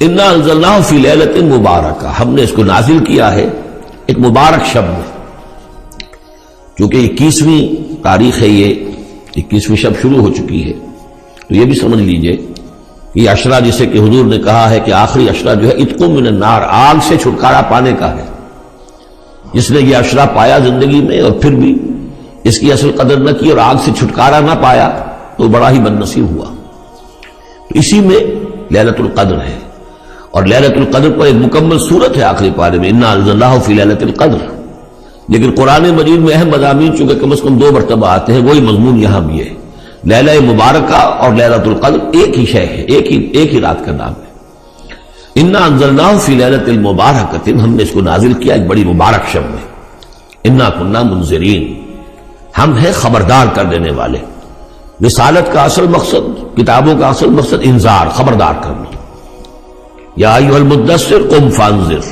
انا انزلناہ فی لیلۃ مبارکہ، ہم نے اس کو نازل کیا ہے ایک مبارک شب میں، کیونکہ 21ویں تاریخ ہے، یہ 21ویں شب شروع ہو چکی ہے، تو یہ بھی سمجھ لیجئے یہ عشرہ جسے کہ حضور نے کہا ہے کہ آخری عشرہ جو ہے اتق من النار، آگ سے چھٹکارا پانے کا ہے۔ جس نے یہ عشرہ پایا زندگی میں اور پھر بھی اس کی اصل قدر نہ کی اور آگ سے چھٹکارا نہ پایا تو بڑا ہی بد نصیب ہوا۔ تو اسی میں لیلۃ القدر ہے، اور لیلۃ القدر پر ایک مکمل سورت ہے آخری پارے میں، انا انزلناہ فی لیلۃ القدر۔ لیکن قرآن مجید میں اہم مضامین چونکہ کم از کم 2 مرتبہ آتے ہیں، وہی مضمون یہاں بھی ہے۔ لیلہ مبارکہ اور لیلۃ القدر ایک ہی شے ہے، ایک ہی رات کا نام ہے۔ انا انزلناہ فی لیلۃ المبارکۃ، ہم نے اس کو نازل کیا ایک بڑی مبارک شب میں۔ انا کنا منذرین، ہم ہیں خبردار کر دینے والے۔ رسالت کا اصل مقصد، کتابوں کا اصل مقصد انذار، خبردار کرنا۔ یا ایھا المدثر قم فانذر،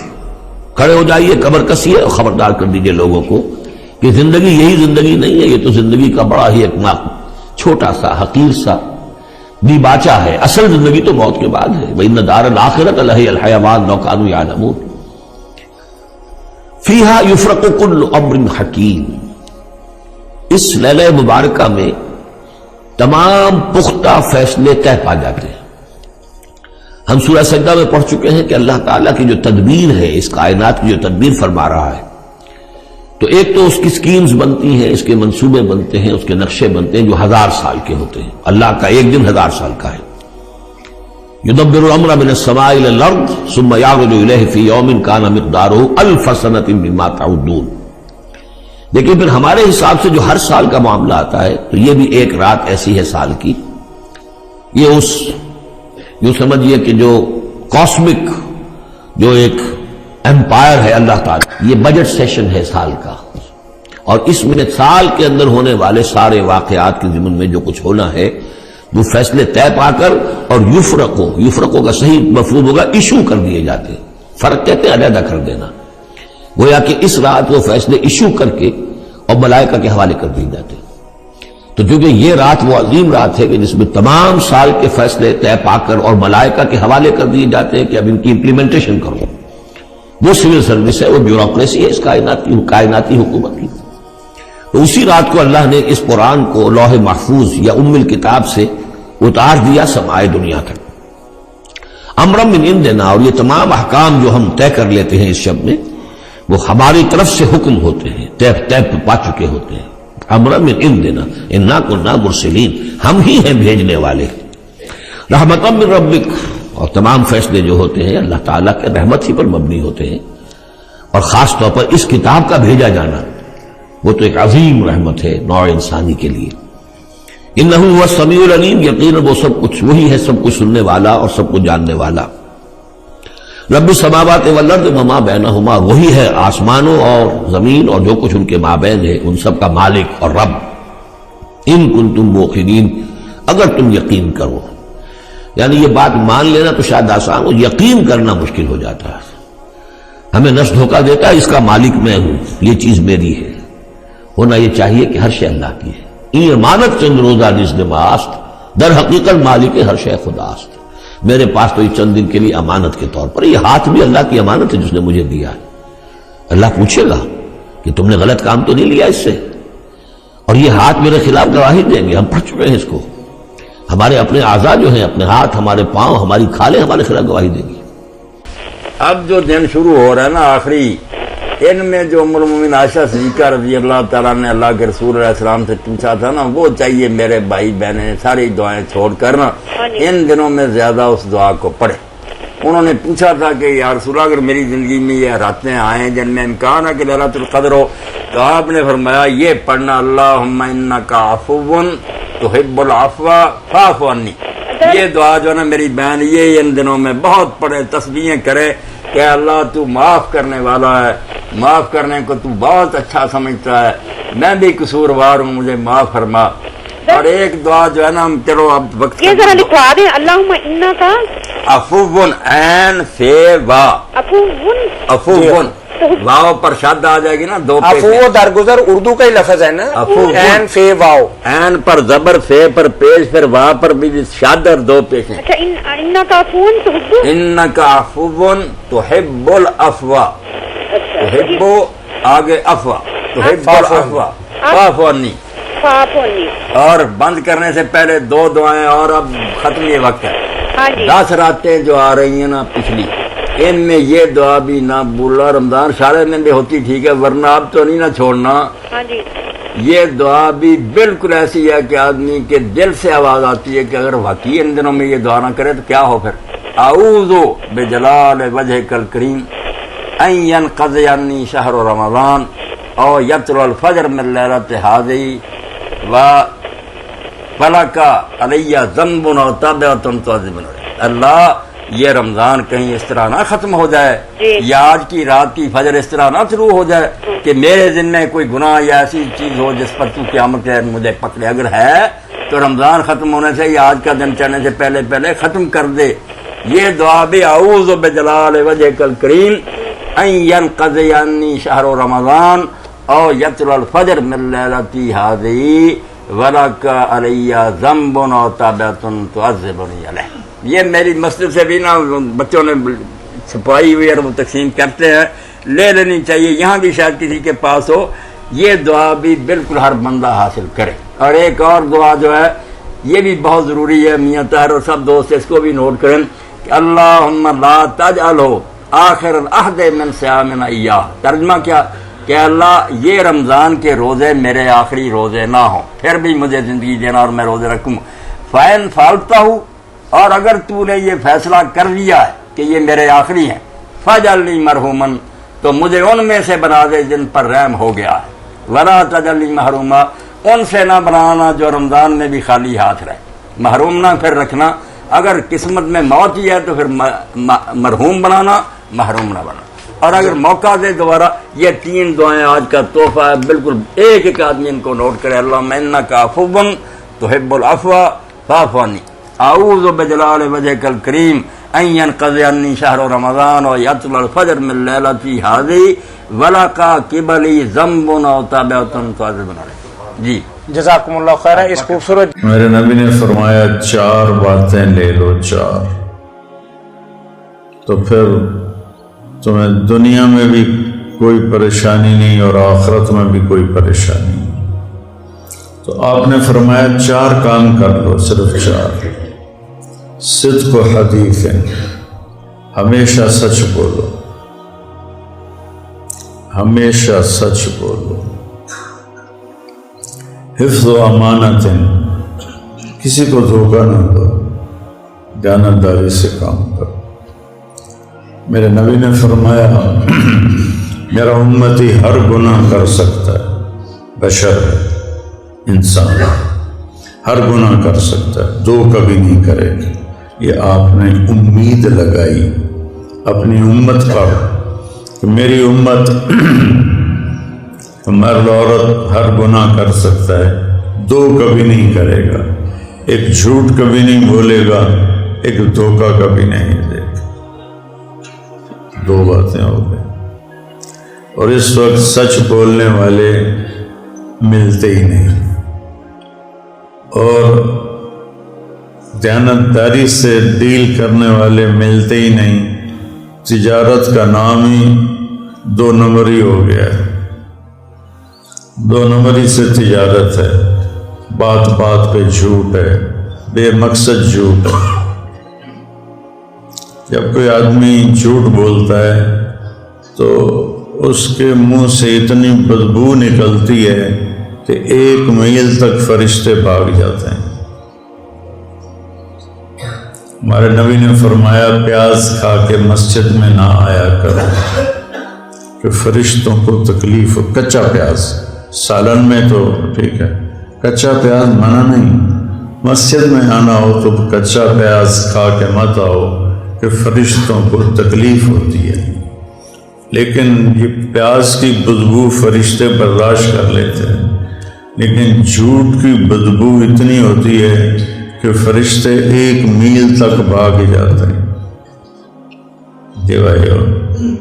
کھڑے ہو جائیے، کمر کسیے اور خبردار کر دیجئے لوگوں کو کہ زندگی یہی زندگی نہیں ہے، یہ تو زندگی کا بڑا ہی ایک چھوٹا سا حقیر سا دیباچہ ہے، اصل زندگی تو موت کے بعد ہے۔ وَإِنَّ دَارَ الْآخِرَةَ لَهِيَ الْحَيَوَانُ لَوْ كَانُوا يَعْلَمُونَ فِيهَا يُفْرَقُ كُلُّ أَمْرٍ حَكِيمٍ، اس لیلہ مبارکہ میں تمام پختہ فیصلے طے پا جاتے ہیں۔ ہم سورہ سجدہ میں پڑھ چکے ہیں کہ اللہ تعالیٰ کی جو تدبیر ہے، اس کائنات کی جو تدبیر فرما رہا ہے، تو ایک تو اس کی سکیمز بنتی ہیں، اس کے منصوبے بنتے ہیں، اس کے نقشے بنتے ہیں جو 1000 سال کے ہوتے ہیں۔ اللہ کا ایک دن 1000 سال کا ہے۔ یدبر الامر من السماء الى الارض ثم يعرج الیہ فی یوم کان مقدارہ 1000 سنۃ مما تعدون۔ لیکن پھر ہمارے حساب سے جو ہر سال کا معاملہ آتا ہے، تو یہ بھی ایک رات ایسی ہے سال کی، یہ اس یوں سمجھیے کہ جو کاسمک جو ایک امپائر ہے اللہ تعالیٰ، یہ بجٹ سیشن ہے سال کا، اور اس میں سال کے اندر ہونے والے سارے واقعات کے ضمن میں جو کچھ ہونا ہے وہ فیصلے طے پا کر اور یفرقوں کا صحیح مفہوم ہوگا ایشو کر دیے جاتے ہیں۔ فرق کہتے ہیں علیحدہ کر دینا، گویا کہ اس رات وہ فیصلے ایشو کر کے اور ملائکہ کے حوالے کر دیے جاتے ہیں۔ تو چونکہ یہ رات وہ عظیم رات ہے کہ جس میں تمام سال کے فیصلے طے پا کر اور ملائکہ کے حوالے کر دیے جاتے ہیں کہ اب ان کی امپلیمنٹیشن کرو، وہ سول سروس ہے، وہ بیوروکریسی ہے اس کائناتی حکومت کی۔ تو اسی رات کو اللہ نے اس قرآن کو لوح محفوظ یا ام الکتاب سے اتار دیا سمائے دنیا تک۔ امرا من عندنا، اور یہ تمام احکام جو ہم طے کر لیتے ہیں اس شب میں، وہ ہماری طرف سے حکم ہوتے ہیں، طے پا چکے ہوتے ہیں۔ امرا من عندنا انا کنا مرسلین، ہم ہی ہیں بھیجنے والے۔ رحمتا من ربک، اور تمام فیصلے جو ہوتے ہیں اللہ تعالیٰ کے رحمت ہی پر مبنی ہوتے ہیں، اور خاص طور پر اس کتاب کا بھیجا جانا وہ تو ایک عظیم رحمت ہے نوع انسانی کے لیے۔ انہ هو السمیع العلیم، یقیناً وہ سب کچھ وہی ہے، سب کچھ سننے والا اور سب کچھ جاننے والا۔ رب السماوات والارض وما بینہما، وہی ہے آسمانوں اور زمین اور جو کچھ ان کے مابین ہے، ان سب کا مالک اور رب۔ ان کنتم موقنین، اگر تم یقین کرو، یعنی یہ بات مان لینا تو شاید آسان ہو، یقین کرنا مشکل ہو جاتا ہے۔ ہمیں نفس دھوکہ دیتا ہے اس کا مالک میں ہوں، یہ چیز میری ہے۔ ہونا یہ چاہیے کہ ہر شے اللہ کی ہے۔ این امانت چند روزہ نزد ماست، در حقیقت مالک ہر شے خداست۔ میرے پاس تو یہ چند دن کے لیے امانت کے طور پر، یہ ہاتھ بھی اللہ کی امانت ہے جس نے مجھے دیا ہے۔ اللہ پوچھے گا کہ تم نے غلط کام تو نہیں لیا اس سے، اور یہ ہاتھ میرے خلاف گواہی دیں گے، ہم پڑھ چکے ہیں اس کو۔ ہمارے اپنے اعضاء جو ہیں، اپنے ہاتھ، ہمارے پاؤں، ہماری کھالیں ہمارے خلاف گواہی دیں گی۔ اب جو دن شروع ہو رہا ہے نا آخری، ان میں جو ام المومنین عائشہ صدیقہ رضی اللہ تعالیٰ نے اللہ کے رسول علیہ السلام سے پوچھا تھا نا، وہ چاہیے میرے بھائی بہنیں ساری دعائیں چھوڑ کر نا ان دنوں میں زیادہ اس دعا کو پڑھے۔ انہوں نے پوچھا تھا کہ یا رسول اللہ اگر میری زندگی میں یہ راتیں آئیں جن میں امکان ہے کہ لیلۃ القدر ہو، تو آپ نے فرمایا یہ پڑھنا، اللہم انک عفو تحب العفو فاعف عنی۔ یہ دعا جو ہے نا میری بہن یہ ان دنوں میں بہت پڑھے، تسبیحیں کرے کہ اللہ تو معاف کرنے والا ہے، معاف کرنے کو تو بہت اچھا سمجھتا ہے، میں بھی قصوروار ہوں، مجھے معاف فرما۔ اور ایک دعا جو ہے نا، چلو اب وقت یہ ذرا لکھوا دیں، اللہم انکا عفو عین فے وا، عفو واو پر شد آ جائے گی نا دو پیش عفو و درگزر اردو کا ہی لفظ ہے نا، عفو این فے واو، این پر زبر، فے پر پیش، پھر وا پر بھی شد اور دو پیش ہیں. اچھا انک عفون تو اردو انک عفو تحب العفو، تحب آگے افوا، تحب العفو فاعف عنی. فاپونی. اور بند کرنے سے پہلے دو دعائیں اور، اب ختم یہ وقت ہے. ہاں جی 10 راتیں جو آ رہی ہیں نا پچھلی، ان میں یہ دعا بھی نہ بولا. رمضان سارے میں بھی ہوتی ٹھیک ہے، ورنہ اب تو نہیں نہ چھوڑنا. ہاں جی یہ دعا بھی بالکل ایسی ہے کہ آدمی کے دل سے آواز آتی ہے کہ اگر واقعی ان دنوں میں یہ دعا نہ کرے تو کیا ہو پھر. اعوذ بجلال وجہک الکریم ان ینقضی عنی شہر رمضان او یطلع الفجر من لیلۃ ہذہ وَلَكَ عَلَيَّ ذَنْبٌ وَتَابِعَةٌ تُعَذِّبُنِ. اللہ یہ رمضان کہیں اس طرح نہ ختم ہو جائے یا آج کی رات کی فجر اس طرح نہ شروع ہو جائے کہ میرے ذمہ کوئی گناہ یا ایسی چیز ہو جس پر تو قیامت کے مجھے پکڑے. اگر ہے تو رمضان ختم ہونے سے یا آج کا دن چڑھنے سے پہلے پہلے ختم کر دے. یہ دعا بھی اعوذ بجلال وجہک الکریم ان ینقضی عنی شہر رمضان او یطلع الفجر من لیلۃ ہذہ وَلَكَ عَلَيَّ ذَنْبٌ وَتَابِعَةٌ تُعَذِّبُنِي عَلَيْهِ. یہ میری مسجد سے بھی نا بچوں نے چھپائی ہوئی اور وہ تقسیم کرتے ہیں، لے لینی چاہیے. یہاں بھی شاید کسی کے پاس ہو. یہ دعا بھی بالکل ہر بندہ حاصل کرے. اور ایک اور دعا جو ہے یہ بھی بہت ضروری ہے، میاں طاہر اور سب دوست اس کو بھی نوٹ کریں کہ اللہم لا تجعلہ آخر العہد من صیامنا ایاہ. ترجمہ کیا کہ اللہ یہ رمضان کے روزے میرے آخری روزے نہ ہوں، پھر بھی مجھے زندگی دینا اور میں روزے رکھوں. فَإِن فَعَلْتَهُ، اور اگر تو نے یہ فیصلہ کر لیا ہے کہ یہ میرے آخری ہیں، فَاجْعَلْنِي مَرْحُومًا، تو مجھے ان میں سے بنا دے جن پر رحم ہو گیا ہے. وَلَا تَجْعَلْنِي مَحْرُومًا، ان سے نہ بنانا جو رمضان میں بھی خالی ہاتھ رہے. محروم نہ پھر رکھنا، اگر قسمت میں موت ہی ہے تو پھر مرحوم بنانا، محروم نہ بنانا. اور اگر موقع دے دوبارہ یہ 3 دعائیں آج کا تحفہ ہے، بالکل ایک ایک آدمی ان کو نوٹ کرے. اللہم انک عفو تحب العفو فاعف عنی، اعوذ بجلال وجہک الکریم ان ینقضی عنی شہر رمضان و یطلع الفجر من لیلۃ ہذہ وَلَكَ قِبَلِی ذنب وتابعۃ تعذبنی. جی جزاکم اللہ خیر. اس خوبصورت میرے نبی نے فرمایا 4 باتیں لے لو، 4 تو پھر تمہیں دنیا میں بھی کوئی پریشانی نہیں اور آخرت میں بھی کوئی پریشانی نہیں. تو آپ نے فرمایا 4 کام کر لو، صرف 4. صدق و حدیث، ہمیشہ سچ بولو، ہمیشہ سچ بولو. حفظ و امانت، کسی کو دھوکہ نہ دو، دیانتداری سے کام کرو. میرے نبی نے فرمایا میرا امتی ہر گناہ کر سکتا ہے، بشر ہے، انسان ہر گناہ کر سکتا ہے، 2 کبھی نہیں کرے گا. یہ آپ نے امید لگائی اپنی امت پر کہ میری امت مرد عورت ہر گناہ کر سکتا ہے، 2 کبھی نہیں کرے گا. ایک جھوٹ کبھی نہیں بولے گا، ایک دھوکہ کبھی نہیں دے گا. 2 باتیں ہو گئی. اور اس وقت سچ بولنے والے ملتے ہی نہیں، اور دیانتداری سے ڈیل کرنے والے ملتے ہی نہیں. تجارت کا نام ہی 2 نمبری ہو گیا ہے. 2 نمبری سے تجارت ہے، بات بات پہ جھوٹ ہے، بے مقصد جھوٹ ہے. جب کوئی آدمی جھوٹ بولتا ہے تو اس کے منہ سے اتنی بدبو نکلتی ہے کہ 1 میل تک فرشتے بھاگ جاتے ہیں. ہمارے نبی نے فرمایا پیاز کھا کے مسجد میں نہ آیا کرو کہ فرشتوں کو تکلیف ہو. کچا پیاز، سالن میں تو ٹھیک ہے، کچا پیاز منع نہیں. مسجد میں آنا ہو تو کچا پیاز کھا کے مت آؤ کہ فرشتوں کو تکلیف ہوتی ہے. لیکن یہ پیاز کی بدبو فرشتے برداشت کر لیتے ہیں، لیکن جھوٹ کی بدبو اتنی ہوتی ہے کہ فرشتے 1 میل تک بھاگ جاتے ہیں. دیوائیو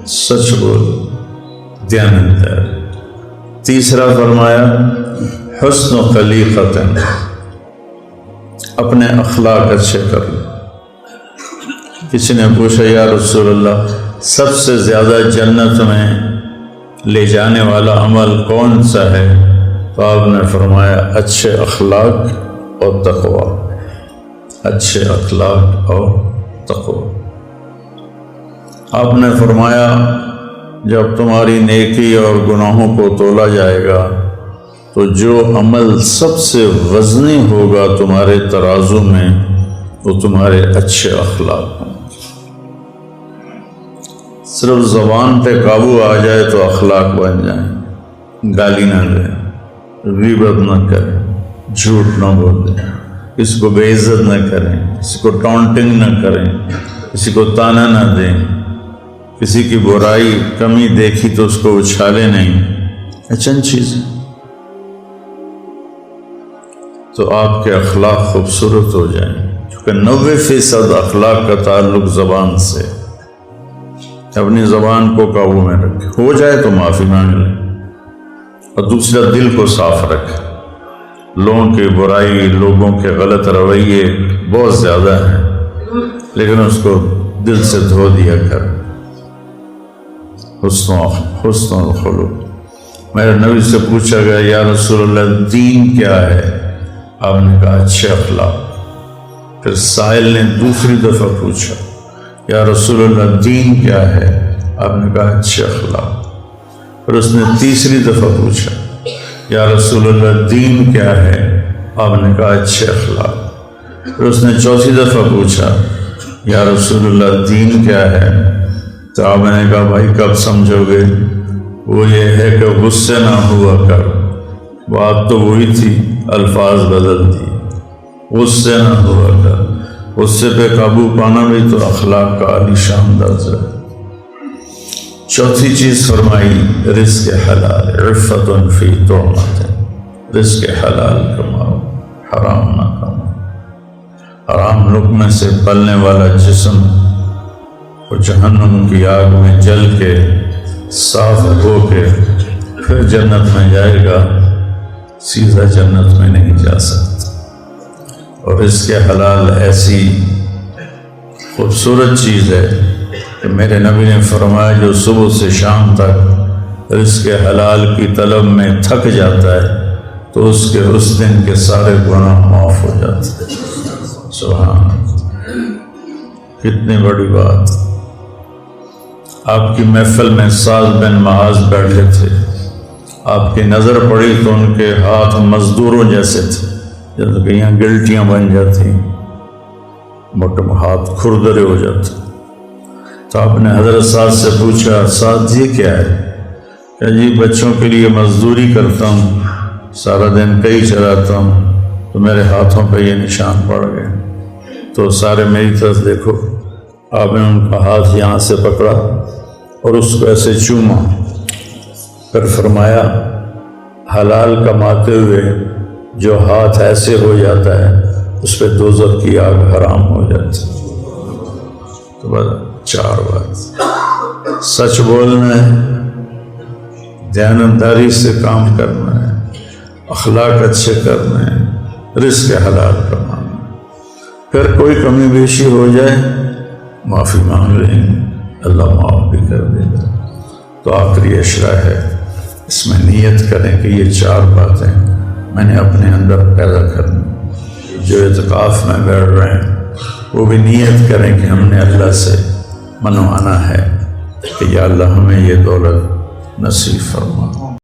سچ بولو، دیانتداری۔ تیسرا فرمایا حسن خلیقت، اپنے اخلاق اچھے کر لو۔ کسی نے پوچھا یا رسول اللہ سب سے زیادہ جنت میں لے جانے والا عمل کون سا ہے؟ تو آپ نے فرمایا اچھے اخلاق اور تقوی، اچھے اخلاق اور تقوی۔ آپ نے فرمایا جب تمہاری نیکی اور گناہوں کو تولا جائے گا تو جو عمل سب سے وزنی ہوگا تمہارے ترازو میں وہ تمہارے اچھے اخلاق ہوں۔ صرف زبان پہ قابو آ جائے تو اخلاق بن جائیں، گالی نہ دیں، غیبت نہ کریں، جھوٹ نہ بولیں، کسی کو بے عزت نہ کریں، کسی کو ٹانٹنگ نہ کریں، کسی کو تانا نہ دیں، کسی کی برائی کمی دیکھی تو اس کو اچھالے نہیں، چند چیزیں تو آپ کے اخلاق خوبصورت ہو جائیں، کیونکہ 90% اخلاق کا تعلق زبان سے۔ اپنی زبان کو قابو میں رکھے، ہو جائے تو معافی مانگ لیں، اور دوسرا دل کو صاف رکھے۔ لوگوں کی برائی، لوگوں کے غلط رویے بہت زیادہ ہیں، لیکن اس کو دل سے دھو دیا کر۔ حسن الخلق۔ میرے نبی سے پوچھا گیا یا رسول اللہ دین کیا ہے؟ آپ نے کہا اچھے اخلاق۔ پھر سائل نے دوسری دفعہ پوچھا یا رسول اللہ دین کیا ہے؟ آپ نے کہا اچھے اخلاق۔ پھر اس نے تیسری دفعہ پوچھا یا رسول اللہ دین کیا ہے؟ آپ نے کہا اچھے اخلاق۔ پھر اس نے چوتھی دفعہ پوچھا یا رسول اللہ دین کیا ہے؟ تو آپ نے کہا بھائی کب سمجھو گے؟ وہ یہ ہے کہ غصے نہ ہوا کر، بات تو وہی تھی، الفاظ بدل دی، غصے نہ ہوا کر۔ غصے پہ قابو پانا بھی تو اخلاق کا عالی شان درجہ ہے۔ چوتھی چیز فرمائی رزق حلال، عفت فی طعمت، رزق حلال کماؤ، حرام نہ کماؤ۔ حرام لقمے سے پلنے والا جسم وہ جہنم کی آگ میں جل کے صاف ہو کے پھر جنت میں جائے گا، سیدھا جنت میں نہیں جا سکتا۔ اور اس کے حلال ایسی خوبصورت چیز ہے کہ میرے نبی نے فرمایا جو صبح سے شام تک رزق حلال کی طلب میں تھک جاتا ہے تو اس دن کے سارے گناہ معاف ہو جاتے ہیں۔ سبحان اللہ، کتنی بڑی بات۔ آپ کی محفل میں سعد بن معاذ بیٹھے تھے، آپ کی نظر پڑی تو ان کے ہاتھ مزدوروں جیسے تھے، جیسے کہ یہاں گلٹیاں بن جاتی، موٹے ہاتھ کھردرے ہو جاتے۔ تو آپ نے حضرت سعد سے پوچھا سعد یہ کیا ہے؟ کہ جی بچوں کے لیے مزدوری کرتا ہوں، سارا دن کئی چلاتا ہوں تو میرے ہاتھوں پہ یہ نشان پڑ گئے۔ تو سارے میری طرف دیکھو۔ آپ نے ان کا ہاتھ یہاں سے پکڑا اور اس کو ایسے چوما، پھر فرمایا حلال کماتے ہوئے جو ہاتھ ایسے ہو جاتا ہے اس پہ دوزخ کی آگ حرام ہو جاتی۔ تو بس 4 بات، سچ بولنا ہے، دیانتداری سے کام کرنا ہے، اخلاق اچھے کرنا ہے، رزق حلال کمانا۔ پھر کوئی کمی بیشی ہو جائے معافی مانگ لیں گے، اللہ معاف بھی کر دے گا۔ تو آخری اشرا ہے، اس میں نیت کریں کہ یہ 4 باتیں میں نے اپنے اندر پیدا کرنی۔ جو اعتکاف میں بیٹھ رہے ہیں وہ بھی نیت کریں کہ ہم نے اللہ سے منوانا ہے کہ یا اللہ ہمیں یہ دولت نصیب فرما۔